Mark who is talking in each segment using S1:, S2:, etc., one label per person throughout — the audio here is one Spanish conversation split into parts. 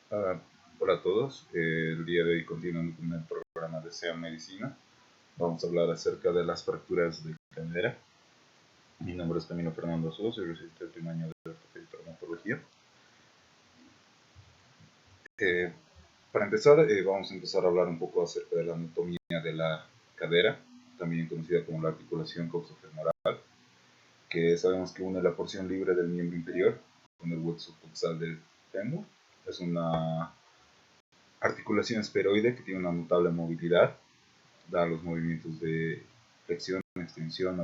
S1: Ah, hola a todos, el día de hoy continuando con el programa de SEA Medicina, vamos a hablar acerca de las fracturas de cadera. Mi nombre es Camilo Fernando Sosa, soy residente del primer año de ortopedia y traumatología. Eh, para empezar, vamos a empezar a hablar un poco acerca de la anatomía de la cadera, también conocida como la articulación coxofemoral, que sabemos que une la porción libre del miembro inferior con el hueso coxal del fémur. Es una articulación esferoide que tiene una notable movilidad, da los movimientos de flexión, extensión,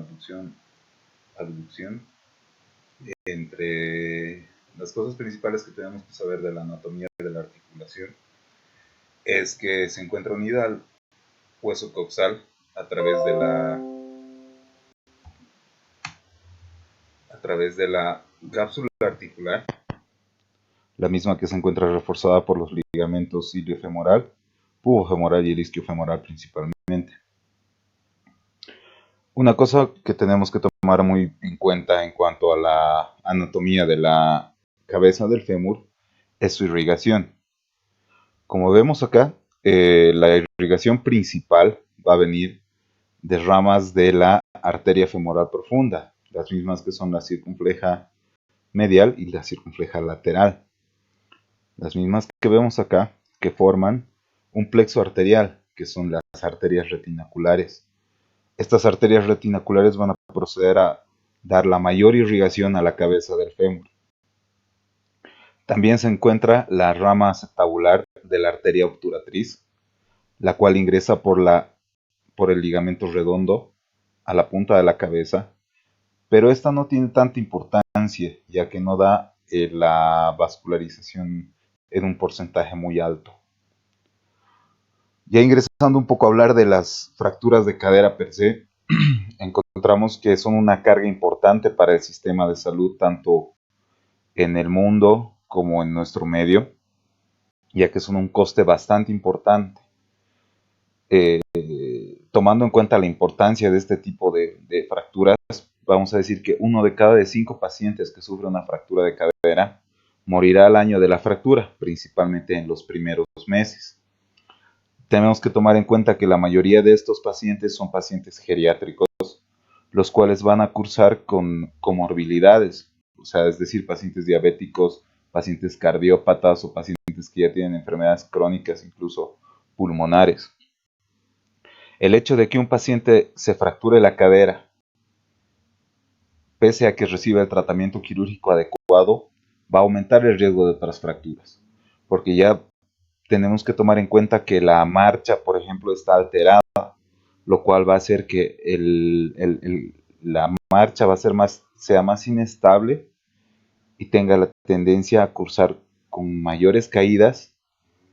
S1: abducción. Entre las cosas principales que tenemos que saber de la anatomía de la articulación es que se encuentra unida al hueso coxal a través de la cápsula articular, la misma que se encuentra reforzada por los ligamentos iliofemoral, pubofemoral y el isquiofemoral principalmente. Una cosa que tenemos que tomar muy en cuenta en cuanto a la anatomía de la cabeza del fémur es su irrigación. Como vemos acá, la irrigación principal va a venir de ramas de la arteria femoral profunda, las mismas que son la circunfleja medial y la circunfleja lateral. Las mismas que vemos acá, que forman un plexo arterial, que son las arterias retinaculares. Estas arterias retinaculares van a proceder a dar la mayor irrigación a la cabeza del fémur. También se encuentra la rama acetabular de la arteria obturatriz, la cual ingresa por el ligamento redondo a la punta de la cabeza, pero esta no tiene tanta importancia, ya que no da la vascularización en un porcentaje muy alto. Ya ingresando un poco a hablar de las fracturas de cadera per se, encontramos que son una carga importante para el sistema de salud, tanto en el mundo como en nuestro medio, ya que son un coste bastante importante. Tomando en cuenta la importancia de este tipo de fracturas, vamos a decir que 1 de cada 5 pacientes que sufre una fractura de cadera morirá al año de la fractura, principalmente en los primeros meses. Tenemos que tomar en cuenta que la mayoría de estos pacientes son pacientes geriátricos, los cuales van a cursar con comorbilidades, o sea, es decir, pacientes diabéticos, pacientes cardiópatas o pacientes que ya tienen enfermedades crónicas, incluso pulmonares. El hecho de que un paciente se fracture la cadera, pese a que reciba el tratamiento quirúrgico adecuado, va a aumentar el riesgo de otras fracturas, porque ya tenemos que tomar en cuenta que la marcha, por ejemplo, está alterada, lo cual va a hacer que la marcha sea más inestable y tenga la tendencia a cursar con mayores caídas,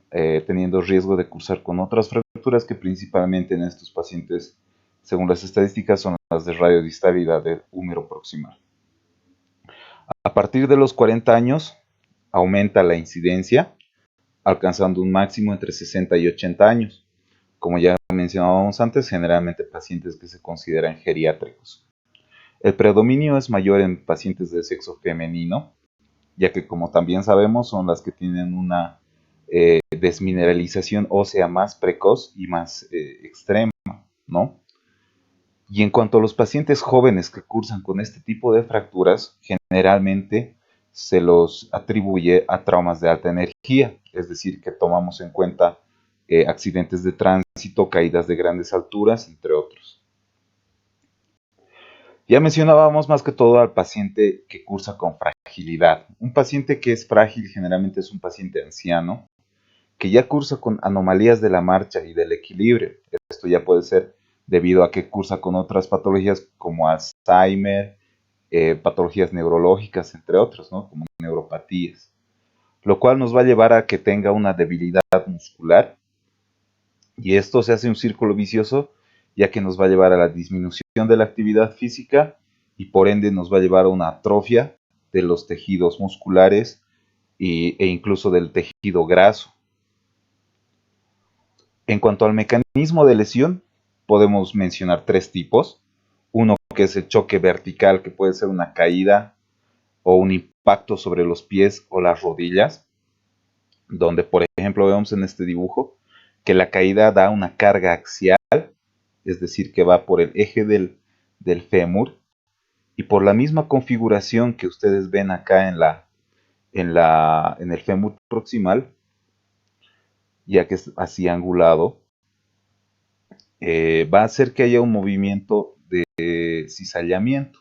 S1: teniendo riesgo de cursar con otras fracturas que principalmente en estos pacientes, según las estadísticas, son las de radio distal y la del húmero proximal. A partir de los 40 años aumenta la incidencia, alcanzando un máximo entre 60 y 80 años. Como ya mencionábamos antes, generalmente pacientes que se consideran geriátricos. El predominio es mayor en pacientes de sexo femenino, ya que como también sabemos son las que tienen una desmineralización ósea más precoz y más extrema, ¿no? Y en cuanto a los pacientes jóvenes que cursan con este tipo de fracturas, generalmente se los atribuye a traumas de alta energía, es decir, que tomamos en cuenta accidentes de tránsito, caídas de grandes alturas, entre otros. Ya mencionábamos más que todo al paciente que cursa con fragilidad. Un paciente que es frágil generalmente es un paciente anciano que ya cursa con anomalías de la marcha y del equilibrio. Esto ya puede ser debido a que cursa con otras patologías como Alzheimer, patologías neurológicas, entre otros, ¿no? Como neuropatías, lo cual nos va a llevar a que tenga una debilidad muscular y esto se hace un círculo vicioso ya que nos va a llevar a la disminución de la actividad física y por ende nos va a llevar a una atrofia de los tejidos musculares e incluso del tejido graso. En cuanto al mecanismo de lesión, podemos mencionar 3 tipos. Uno que es el choque vertical, que puede ser una caída o un impacto sobre los pies o las rodillas. donde por ejemplo vemos en este dibujo que la caída da una carga axial, es decir, que va por el eje del fémur, y por la misma configuración que ustedes ven acá en el fémur proximal, ya que es así angulado, va a hacer que haya un movimiento de cizallamiento,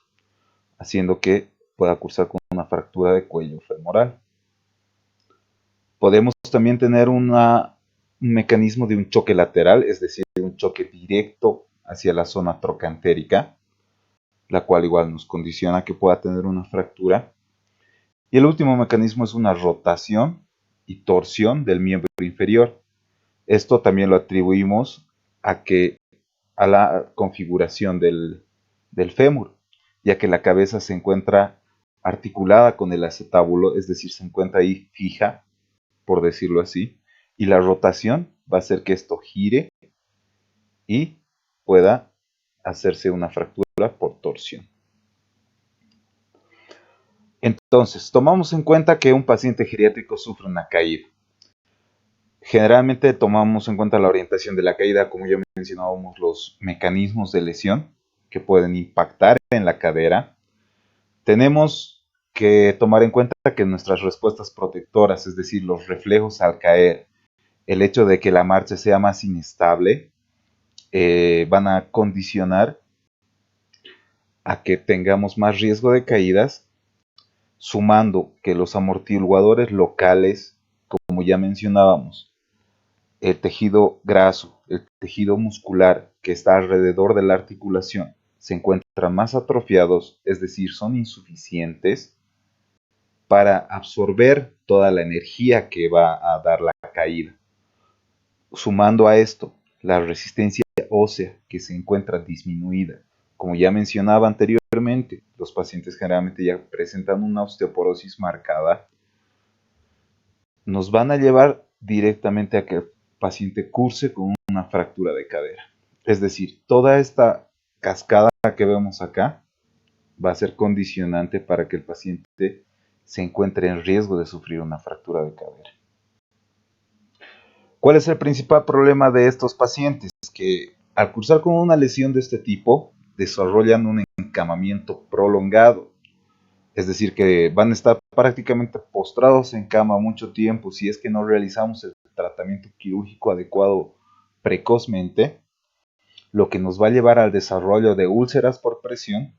S1: haciendo que pueda cursar con una fractura de cuello femoral. Podemos también tener un mecanismo de un choque lateral, es decir, un choque directo hacia la zona trocantérica, la cual igual nos condiciona que pueda tener una fractura. Y el último mecanismo es una rotación y torsión del miembro inferior. Esto también lo atribuimos a la configuración del fémur, ya que la cabeza se encuentra articulada con el acetábulo, es decir, se encuentra ahí fija, por decirlo así, y la rotación va a hacer que esto gire y pueda hacerse una fractura por torsión. Entonces, tomamos en cuenta que un paciente geriátrico sufre una caída. Generalmente tomamos en cuenta la orientación de la caída, como ya mencionábamos, los mecanismos de lesión que pueden impactar en la cadera. Tenemos que tomar en cuenta que nuestras respuestas protectoras, es decir, los reflejos al caer, el hecho de que la marcha sea más inestable, van a condicionar a que tengamos más riesgo de caídas, sumando que los amortiguadores locales, como ya mencionábamos, el tejido graso, el tejido muscular que está alrededor de la articulación, se encuentran más atrofiados, es decir, son insuficientes para absorber toda la energía que va a dar la caída. Sumando a esto la resistencia ósea que se encuentra disminuida. Como ya mencionaba anteriormente, los pacientes generalmente ya presentan una osteoporosis marcada, nos van a llevar directamente a que el paciente curse con una fractura de cadera. Es decir, toda esta cascada que vemos acá va a ser condicionante para que el paciente se encuentre en riesgo de sufrir una fractura de cadera. ¿Cuál es el principal problema de estos pacientes? Que al cursar con una lesión de este tipo, desarrollan un encamamiento prolongado. Es decir, que van a estar prácticamente postrados en cama mucho tiempo si es que no realizamos el tratamiento quirúrgico adecuado precozmente, lo que nos va a llevar al desarrollo de úlceras por presión,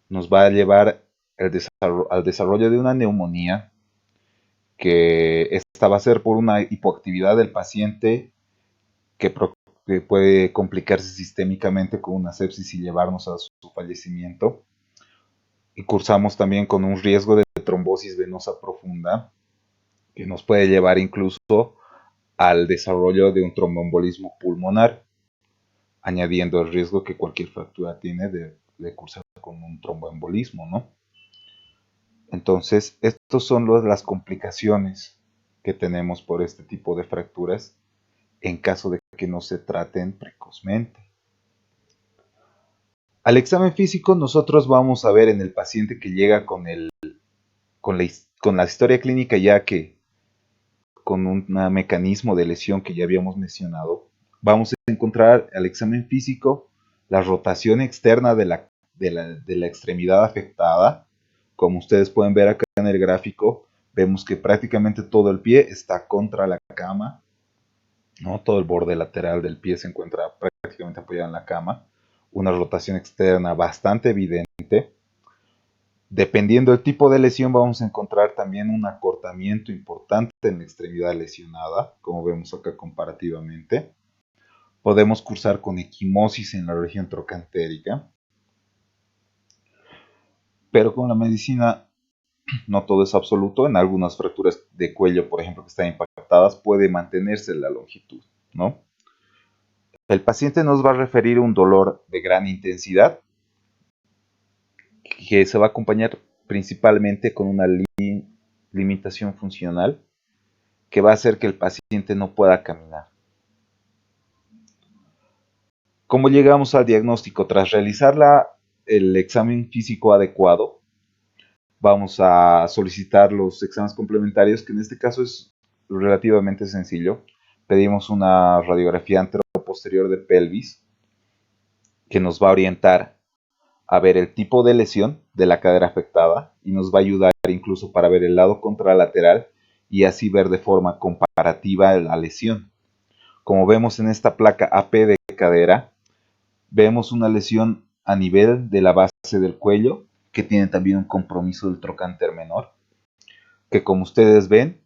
S1: nos va a llevar al desarrollo de una neumonía, que esta va a ser por una hipoactividad del paciente que puede complicarse sistémicamente con una sepsis y llevarnos a su fallecimiento. Y cursamos también con un riesgo de trombosis venosa profunda, que nos puede llevar incluso al desarrollo de un tromboembolismo pulmonar, añadiendo el riesgo que cualquier fractura tiene de cursar con un tromboembolismo, ¿no? Entonces, estas son las complicaciones que tenemos por este tipo de fracturas en caso de que no se traten precozmente. Al examen físico nosotros vamos a ver en el paciente que llega con la historia clínica, ya que con un mecanismo de lesión que ya habíamos mencionado, vamos a encontrar al examen físico la rotación externa de la extremidad afectada. Como ustedes pueden ver acá en el gráfico, vemos que prácticamente todo el pie está contra la cama, ¿no? Todo el borde lateral del pie se encuentra prácticamente apoyado en la cama. Una rotación externa bastante evidente. Dependiendo del tipo de lesión, vamos a encontrar también un acortamiento importante en la extremidad lesionada, como vemos acá comparativamente. Podemos cursar con equimosis en la región trocantérica. Pero con la medicina no todo es absoluto. En algunas fracturas de cuello, por ejemplo, que están impactadas, puede mantenerse la longitud, ¿no? El paciente nos va a referir un dolor de gran intensidad, que se va a acompañar principalmente con una limitación funcional que va a hacer que el paciente no pueda caminar. ¿Cómo llegamos al diagnóstico? Tras realizar el examen físico adecuado, vamos a solicitar los exámenes complementarios, que en este caso es relativamente sencillo. Pedimos una radiografía anteroposterior de pelvis que nos va a orientar a ver el tipo de lesión de la cadera afectada y nos va a ayudar incluso para ver el lado contralateral y así ver de forma comparativa la lesión. Como vemos en esta placa AP de cadera, vemos una lesión a nivel de la base del cuello que tiene también un compromiso del trocánter menor, que como ustedes ven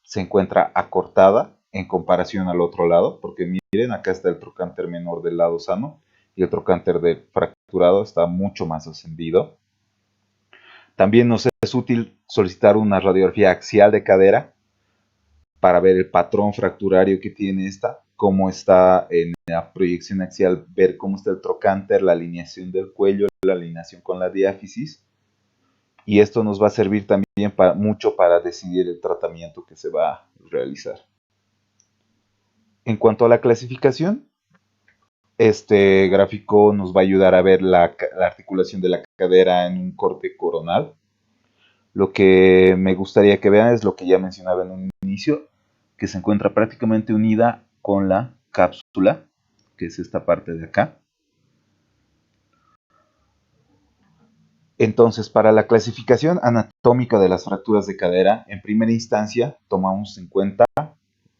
S1: se encuentra acortada en comparación al otro lado, porque miren, acá está el trocánter menor del lado sano y el trocánter del fracturado está mucho más ascendido. También nos es útil solicitar una radiografía axial de cadera para ver el patrón fracturario que tiene esta, cómo está en la proyección axial, ver cómo está el trocánter, la alineación del cuello, la alineación con la diáfisis. Y esto nos va a servir también mucho para decidir el tratamiento que se va a realizar. En cuanto a la clasificación, este gráfico nos va a ayudar a ver la articulación de la cadera en un corte coronal. Lo que me gustaría que vean es lo que ya mencionaba en un inicio, que se encuentra prácticamente unida con la cápsula, que es esta parte de acá. Entonces, para la clasificación anatómica de las fracturas de cadera, en primera instancia tomamos en cuenta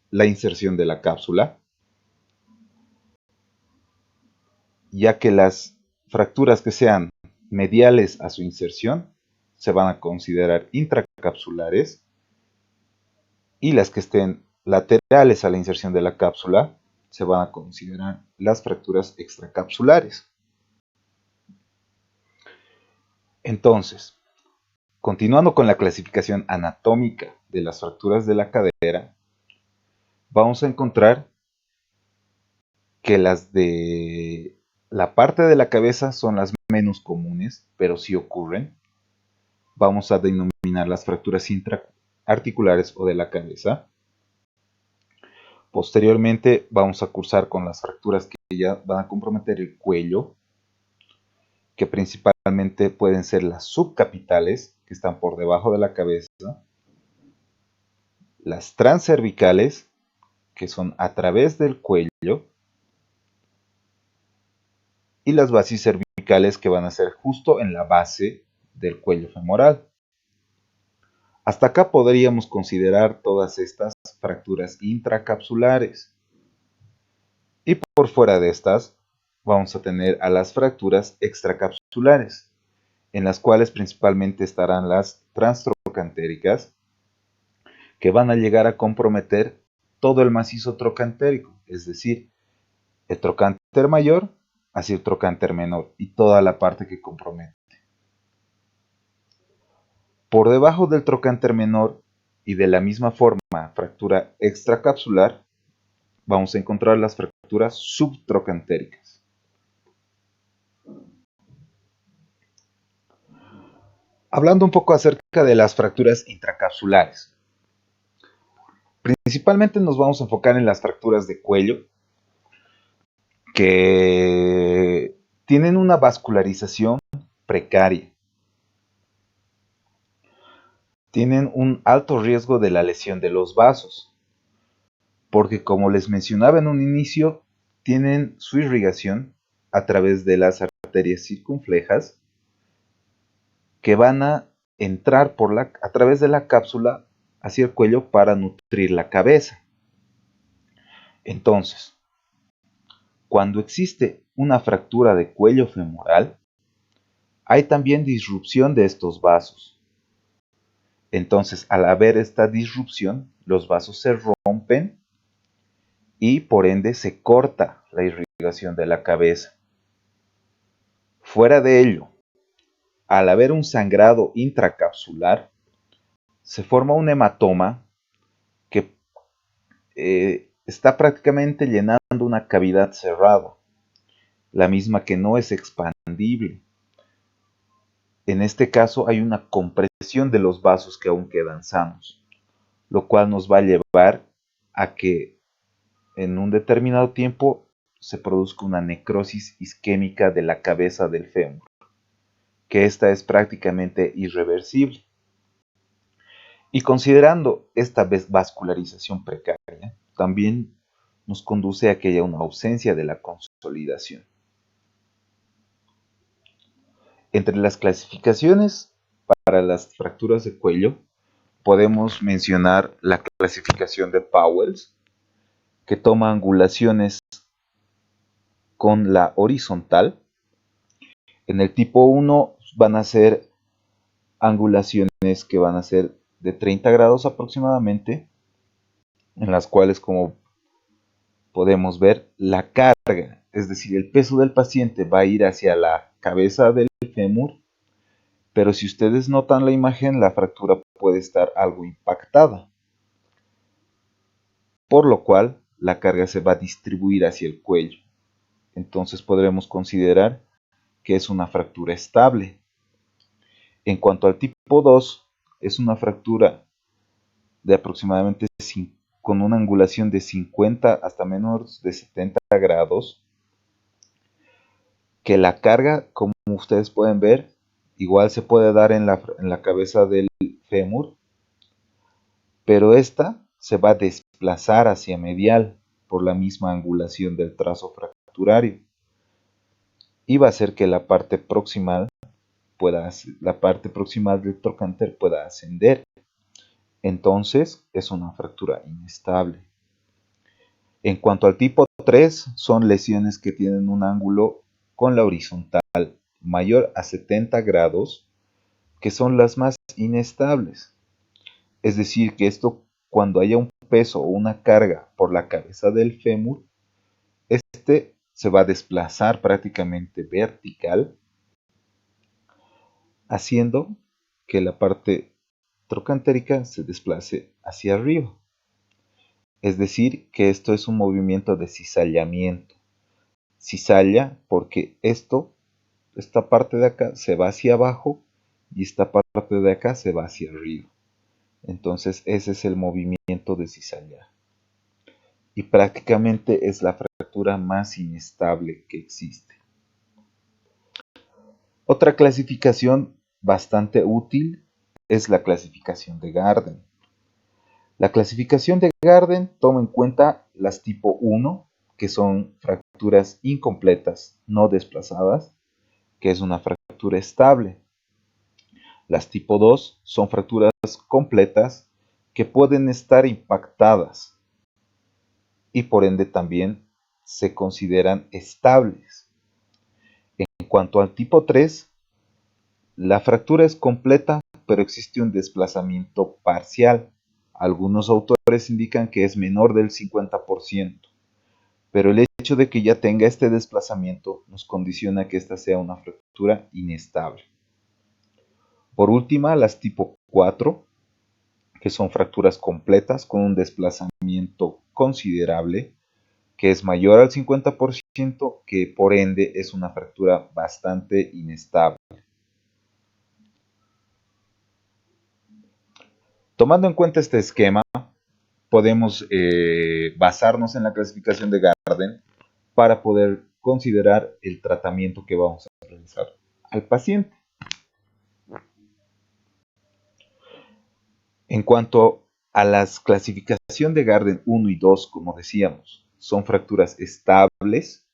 S1: la inserción de la cápsula, ya que las fracturas que sean mediales a su inserción se van a considerar intracapsulares y las que estén laterales a la inserción de la cápsula se van a considerar las fracturas extracapsulares. Entonces, continuando con la clasificación anatómica de las fracturas de la cadera, vamos a encontrar que las de la parte de la cabeza son las menos comunes, pero sí ocurren. Vamos a denominar las fracturas intraarticulares o de la cabeza. Posteriormente vamos a cursar con las fracturas que ya van a comprometer el cuello, que principalmente pueden ser las subcapitales, que están por debajo de la cabeza, las transcervicales, que son a través del cuello, y las basicervicales, que van a ser justo en la base del cuello femoral. Hasta acá podríamos considerar todas estas fracturas intracapsulares. Y por fuera de estas, vamos a tener a las fracturas extracapsulares, en las cuales principalmente estarán las transtrocantéricas, que van a llegar a comprometer todo el macizo trocantérico, es decir, el trocánter mayor hacia el trocánter menor y toda la parte que compromete. Por debajo del trocánter menor y de la misma forma fractura extracapsular, vamos a encontrar las fracturas subtrocantéricas. Hablando un poco acerca de las fracturas intracapsulares. Principalmente nos vamos a enfocar en las fracturas de cuello, que tienen una vascularización precaria. Tienen un alto riesgo de la lesión de los vasos, porque como les mencionaba en un inicio, tienen su irrigación a través de las arterias circunflejas que van a entrar a través de la cápsula hacia el cuello para nutrir la cabeza. Entonces, cuando existe una fractura de cuello femoral, hay también disrupción de estos vasos. Entonces, al haber esta disrupción, los vasos se rompen y por ende se corta la irrigación de la cabeza. Fuera de ello, al haber un sangrado intracapsular, se forma un hematoma que está prácticamente llenando una cavidad cerrada, la misma que no es expandible. En este caso hay una compresión de los vasos que aún quedan sanos, lo cual nos va a llevar a que en un determinado tiempo se produzca una necrosis isquémica de la cabeza del fémur, que esta es prácticamente irreversible. Y considerando esta vascularización precaria, también nos conduce a que haya una ausencia de la consolidación. Entre las clasificaciones para las fracturas de cuello, podemos mencionar la clasificación de Pauwels, que toma angulaciones con la horizontal. En el tipo 1 van a ser angulaciones que van a ser de 30 grados aproximadamente, en las cuales, como podemos ver, la carga, es decir, el peso del paciente va a ir hacia la cabeza del fémur, pero si ustedes notan la imagen, la fractura puede estar algo impactada, por lo cual la carga se va a distribuir hacia el cuello. Entonces podremos considerar que es una fractura estable. En cuanto al tipo 2, es una fractura de aproximadamente con una angulación de 50 hasta menos de 70 grados, que la carga, como ustedes pueden ver, igual se puede dar en la cabeza del fémur, pero esta se va a desplazar hacia medial por la misma angulación del trazo fracturario y va a hacer que la parte proximal del trocánter pueda ascender. Entonces es una fractura inestable. En cuanto al tipo 3, son lesiones que tienen un ángulo con la horizontal mayor a 70 grados, que son las más inestables. Es decir, que esto, cuando haya un peso o una carga por la cabeza del fémur, este se va a desplazar prácticamente vertical, haciendo que la parte trocantérica se desplace hacia arriba. Es decir, que esto es un movimiento de cizallamiento. Cizalla porque esta parte de acá se va hacia abajo y esta parte de acá se va hacia arriba. Entonces ese es el movimiento de cizallar. Y prácticamente es la fractura más inestable que existe. Otra clasificación bastante útil es la clasificación de Garden. La clasificación de Garden toma en cuenta las tipo 1, que son fracturas incompletas, no desplazadas, que es una fractura estable. Las tipo 2 son fracturas completas que pueden estar impactadas y por ende también se consideran estables. En cuanto al tipo 3, la fractura es completa, pero existe un desplazamiento parcial. Algunos autores indican que es menor del 50%, pero el hecho de que ya tenga este desplazamiento nos condiciona que esta sea una fractura inestable. Por última, las tipo 4, que son fracturas completas con un desplazamiento considerable, que es mayor al 50%, que por ende es una fractura bastante inestable. Tomando en cuenta este esquema, podemos basarnos en la clasificación de Garden para poder considerar el tratamiento que vamos a realizar al paciente. En cuanto a la clasificación de Garden 1 y 2, como decíamos, son fracturas estables,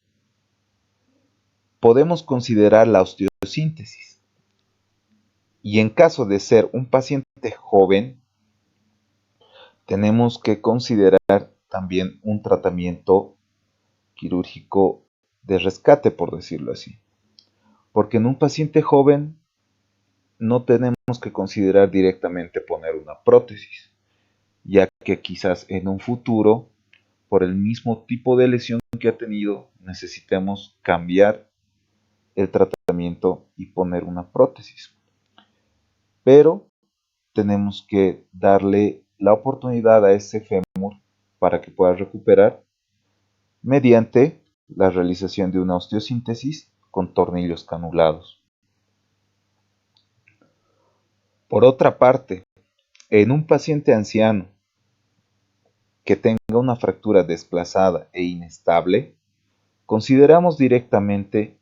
S1: podemos considerar la osteosíntesis. Y en caso de ser un paciente joven, tenemos que considerar también un tratamiento quirúrgico de rescate, por decirlo así. Porque en un paciente joven no tenemos que considerar directamente poner una prótesis, ya que quizás en un futuro, por el mismo tipo de lesión que ha tenido, necesitemos cambiar el tratamiento y poner una prótesis. Pero tenemos que darle la oportunidad a ese fémur para que pueda recuperar mediante la realización de una osteosíntesis con tornillos canulados. Por otra parte, en un paciente anciano que tenga una fractura desplazada e inestable, consideramos directamente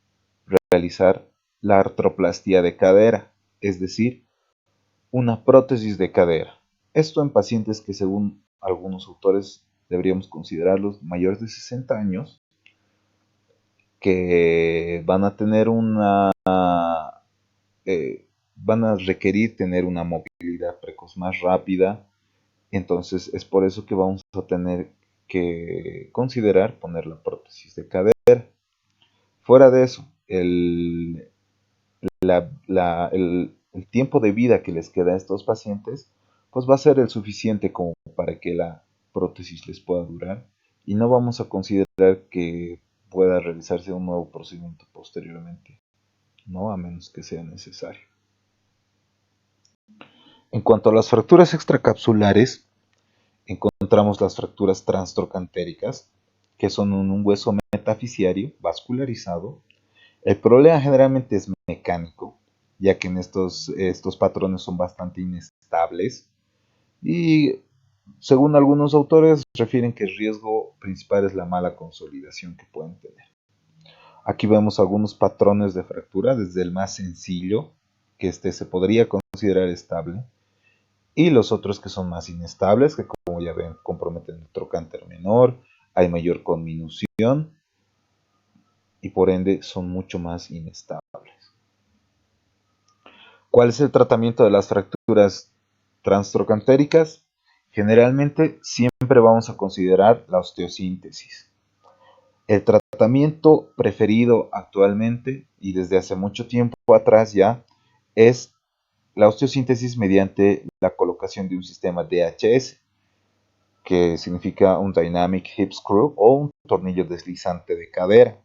S1: realizar la artroplastia de cadera, es decir, una prótesis de cadera. Esto en pacientes que según algunos autores deberíamos considerarlos mayores de 60 años, que van a tener van a requerir tener una movilidad precoz más rápida. Entonces es por eso que vamos a tener que considerar poner la prótesis de cadera. Fuera de eso, el tiempo de vida que les queda a estos pacientes, pues va a ser el suficiente como para que la prótesis les pueda durar, y no vamos a considerar que pueda realizarse un nuevo procedimiento posteriormente, no a menos que sea necesario. En cuanto a las fracturas extracapsulares, encontramos las fracturas transtrocantéricas, que son un hueso metafisiario vascularizado. El problema generalmente es mecánico, ya que en estos patrones son bastante inestables, y según algunos autores refieren que el riesgo principal es la mala consolidación que pueden tener. Aquí vemos algunos patrones de fractura, desde el más sencillo, que se podría considerar estable, y los otros que son más inestables, que como ya ven comprometen el trocánter menor, hay mayor conminución y por ende son mucho más inestables. ¿Cuál es el tratamiento de las fracturas transtrocantéricas? Generalmente siempre vamos a considerar la osteosíntesis. El tratamiento preferido actualmente y desde hace mucho tiempo atrás ya es la osteosíntesis mediante la colocación de un sistema DHS, que significa un Dynamic Hip Screw o un tornillo deslizante de cadera,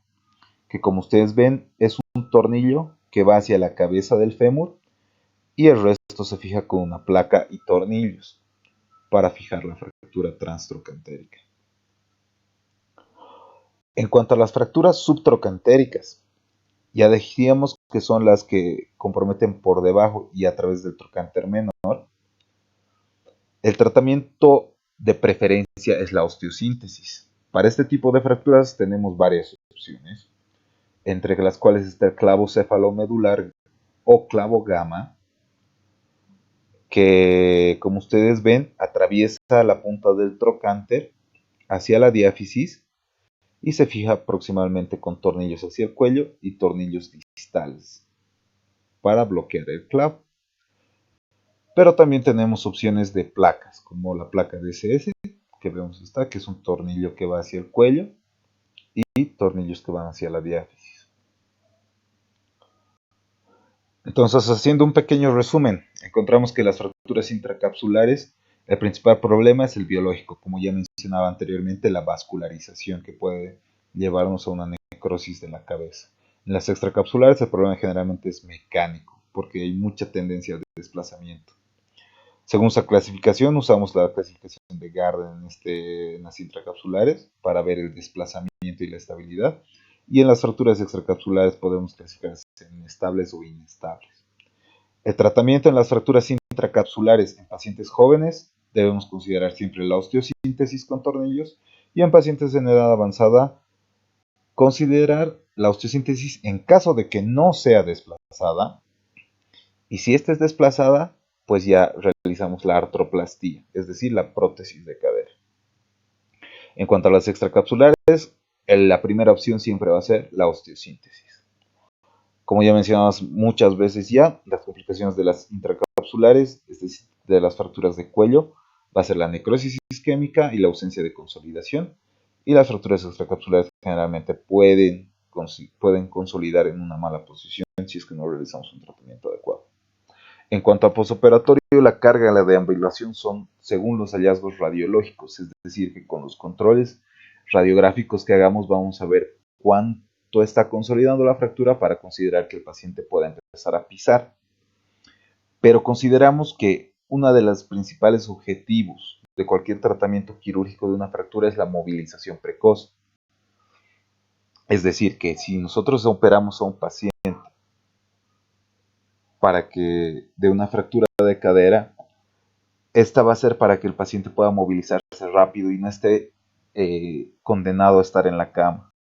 S1: que como ustedes ven es un tornillo que va hacia la cabeza del fémur y el resto se fija con una placa y tornillos para fijar la fractura transtrocantérica. En cuanto a las fracturas subtrocantéricas, ya decíamos que son las que comprometen por debajo y a través del trocánter menor. El tratamiento de preferencia es la osteosíntesis. Para este tipo de fracturas tenemos varias opciones, entre las cuales está el clavo cefalomedular o clavo gamma, que como ustedes ven atraviesa la punta del trocánter hacia la diáfisis y se fija aproximadamente con tornillos hacia el cuello y tornillos distales para bloquear el clavo. Pero también tenemos opciones de placas, como la placa DSS, que vemos esta, que es un tornillo que va hacia el cuello y tornillos que van hacia la diáfisis. Entonces, haciendo un pequeño resumen, encontramos que las fracturas intracapsulares, el principal problema es el biológico, como ya mencionaba anteriormente, la vascularización que puede llevarnos a una necrosis de la cabeza. En las extracapsulares el problema generalmente es mecánico, porque hay mucha tendencia de desplazamiento. Según su clasificación, usamos la clasificación de Garden en las intracapsulares para ver el desplazamiento y la estabilidad. Y en las fracturas extracapsulares podemos clasificarse en estables o inestables. El tratamiento en las fracturas intracapsulares en pacientes jóvenes debemos considerar siempre la osteosíntesis con tornillos, y en pacientes en edad avanzada considerar la osteosíntesis en caso de que no sea desplazada, y si esta es desplazada, pues ya realizamos la artroplastía, es decir, la prótesis de cadera. En cuanto a las extracapsulares, la primera opción siempre va a ser la osteosíntesis. Como ya mencionamos muchas veces ya, las complicaciones de las intracapsulares, es decir, de las fracturas de cuello, va a ser la necrosis isquémica y la ausencia de consolidación, y las fracturas extracapsulares generalmente pueden consolidar en una mala posición si es que no realizamos un tratamiento adecuado. En cuanto a posoperatorio, la carga y la deambulación son según los hallazgos radiológicos, es decir, que con los controles radiográficos que hagamos vamos a ver cuánto está consolidando la fractura para considerar que el paciente pueda empezar a pisar. Pero consideramos que uno de los principales objetivos de cualquier tratamiento quirúrgico de una fractura es la movilización precoz. Es decir, que si nosotros operamos a un paciente para que de una fractura de cadera, esta va a ser para que el paciente pueda movilizarse rápido y no esté condenado a estar en la cama,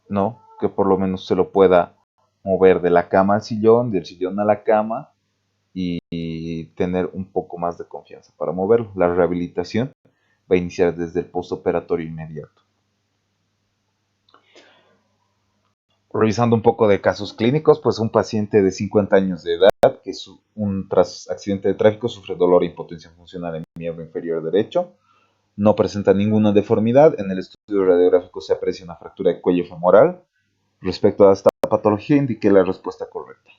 S1: ¿no? Que por lo menos se lo pueda mover de la cama al sillón, del sillón a la cama, y tener un poco más de confianza para moverlo. La rehabilitación va a iniciar desde el postoperatorio inmediato. Revisando un poco de casos clínicos, pues un paciente de 50 años de edad que tras accidente de tráfico sufre dolor e impotencia funcional en el miembro inferior derecho, no presenta ninguna deformidad, en el estudio radiográfico se aprecia una fractura de cuello femoral. Respecto a esta patología, indique la respuesta correcta.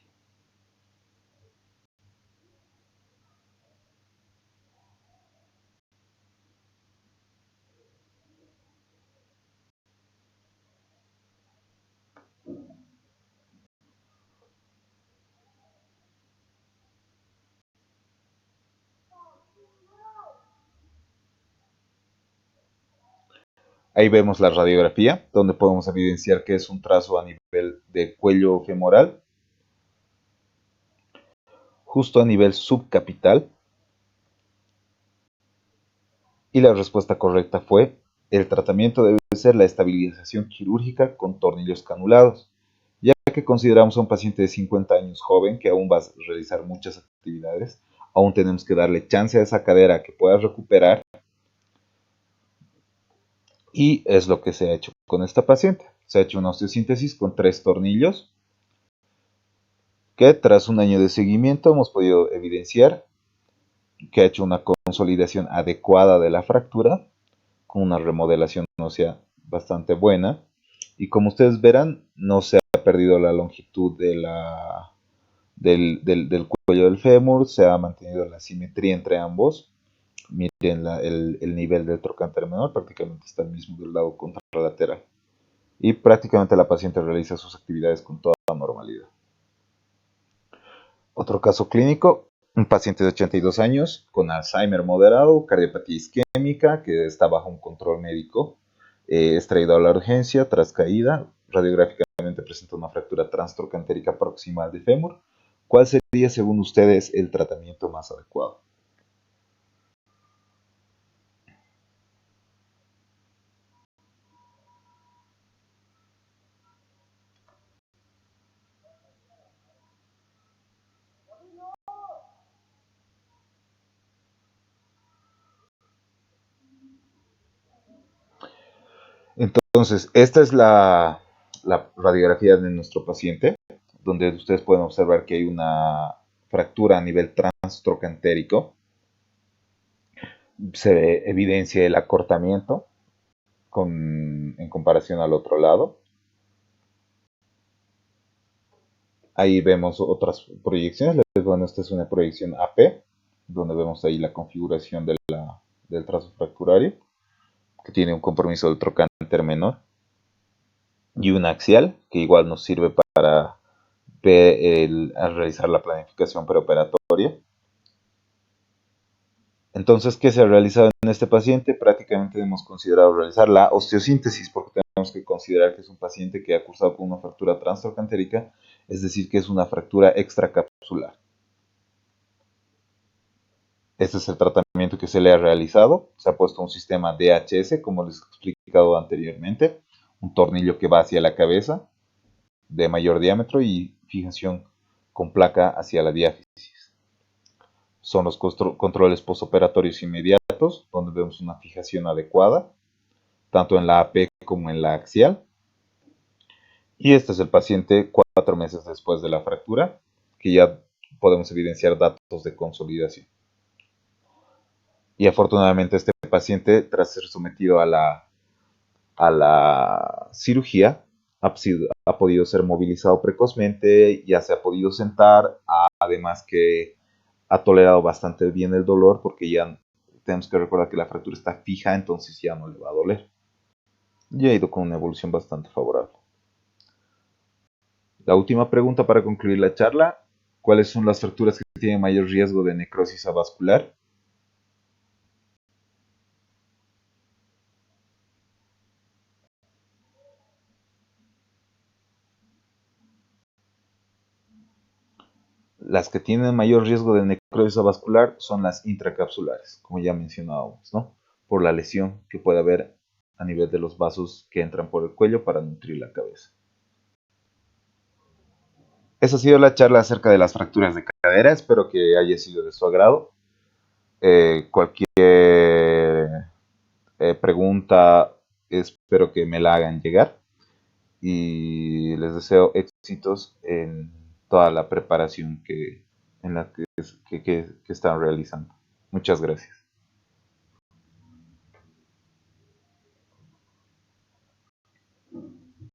S1: Ahí vemos la radiografía, donde podemos evidenciar que es un trazo a nivel de cuello femoral, justo a nivel subcapital. Y la respuesta correcta fue: el tratamiento debe ser la estabilización quirúrgica con tornillos canulados, ya que consideramos a un paciente de 50 años joven que aún va a realizar muchas actividades, aún tenemos que darle chance a esa cadera que pueda recuperar, y es lo que se ha hecho con esta paciente. Se ha hecho una osteosíntesis con 3 tornillos que tras un año de seguimiento hemos podido evidenciar que ha hecho una consolidación adecuada de la fractura con una remodelación ósea bastante buena, y como ustedes verán no se ha perdido la longitud del cuello del fémur, se ha mantenido la simetría entre ambos. Miren el nivel del trocánter menor, prácticamente está el mismo del lado contralateral, y prácticamente la paciente realiza sus actividades con toda normalidad. Otro caso clínico: un paciente de 82 años con Alzheimer moderado, cardiopatía isquémica, que está bajo un control médico, es traído a la urgencia tras caída, radiográficamente presenta una fractura transtrocantérica proximal de fémur. ¿Cuál sería, según ustedes, el tratamiento más adecuado? Entonces, esta es la radiografía de nuestro paciente, donde ustedes pueden observar que hay una fractura a nivel transtrocantérico. Se evidencia el acortamiento en comparación al otro lado. Ahí vemos otras proyecciones. Bueno, esta es una proyección AP, donde vemos ahí la configuración del trazo fracturario, que tiene un compromiso del trocánter menor, y una axial, que igual nos sirve para realizar la planificación preoperatoria. Entonces, ¿qué se ha realizado en este paciente? Prácticamente hemos considerado realizar la osteosíntesis, porque tenemos que considerar que es un paciente que ha cursado con una fractura transtrocantérica, es decir, que es una fractura extracapsular. Este es el tratamiento que se le ha realizado. Se ha puesto un sistema DHS, como les he explicado anteriormente, un tornillo que va hacia la cabeza de mayor diámetro y fijación con placa hacia la diáfisis. Son los controles postoperatorios inmediatos, donde vemos una fijación adecuada, tanto en la AP como en la axial. Y este es el paciente 4 meses después de la fractura, que ya podemos evidenciar datos de consolidación. Y afortunadamente este paciente, tras ser sometido a la cirugía, ha podido ser movilizado precozmente, ya se ha podido sentar, además que ha tolerado bastante bien el dolor, porque ya tenemos que recordar que la fractura está fija, entonces ya no le va a doler. Y ha ido con una evolución bastante favorable. La última pregunta para concluir la charla: ¿cuáles son las fracturas que tienen mayor riesgo de necrosis avascular? Las que tienen mayor riesgo de necrosis vascular son las intracapsulares, como ya mencionábamos, ¿no? Por la lesión que puede haber a nivel de los vasos que entran por el cuello para nutrir la cabeza. Esa ha sido la charla acerca de las fracturas de cadera. Espero que haya sido de su agrado. Cualquier pregunta, espero que me la hagan llegar. Y les deseo éxitos en toda la preparación en la que están realizando. Muchas gracias.